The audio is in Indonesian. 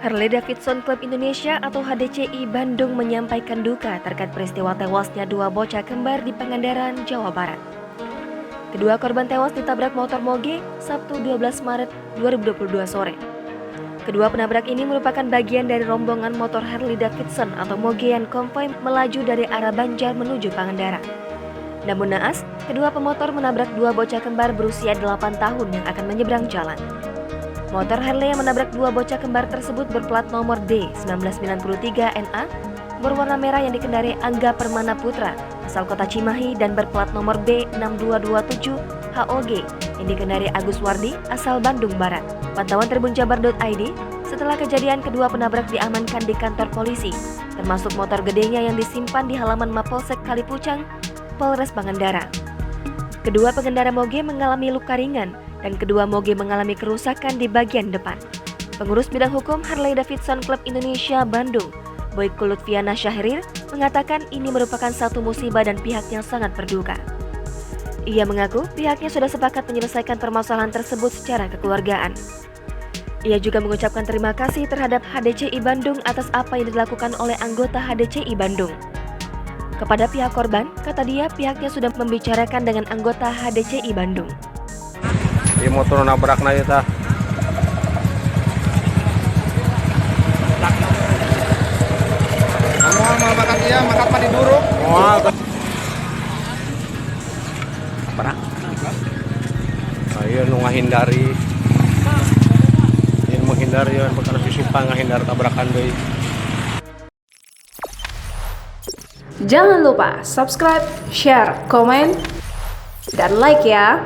Harley Davidson Club Indonesia atau HDCI Bandung menyampaikan duka terkait peristiwa tewasnya dua bocah kembar di Pangandaran, Jawa Barat. Kedua korban tewas ditabrak motor moge Sabtu 12 Maret 2022 sore. Kedua penabrak ini merupakan bagian dari rombongan motor Harley Davidson atau moge yang konvoi melaju dari arah Banjar menuju Pangandaran. Namun naas, kedua pemotor menabrak dua bocah kembar berusia 8 tahun yang akan menyeberang jalan. Motor Harley yang menabrak dua bocah kembar tersebut berplat nomor D1993NA berwarna merah yang dikendarai Angga Permana Putra asal kota Cimahi dan berplat nomor B6227HOG yang dikendarai Agus Wardi asal Bandung Barat. Pantauan Tribunjabar.id, setelah kejadian kedua penabrak diamankan di kantor polisi, termasuk motor gedenya yang disimpan di halaman Mapolsek Kalipucang, Polres Pangandaran. Kedua pengendara moge mengalami luka ringan dan kedua moge mengalami kerusakan di bagian depan. Pengurus bidang hukum Harley Davidson Club Indonesia Bandung, Boyke Lutfiana Syahrir, mengatakan ini merupakan satu musibah dan pihaknya sangat berduka. Ia mengaku pihaknya sudah sepakat menyelesaikan permasalahan tersebut secara kekeluargaan. Ia juga mengucapkan terima kasih terhadap HDCI Bandung atas apa yang dilakukan oleh anggota HDCI Bandung. Kepada pihak korban, kata dia pihaknya sudah membicarakan dengan anggota HDCI Bandung. Di motor nabrak na eta. Mau makan dia, makan mah diduruk. Moal. Parah. Ayo nu ngahindari. Ini menghindari ya, bakal disumpah ngahindar tabrakan deui. Jangan lupa subscribe, share, komen, dan like ya.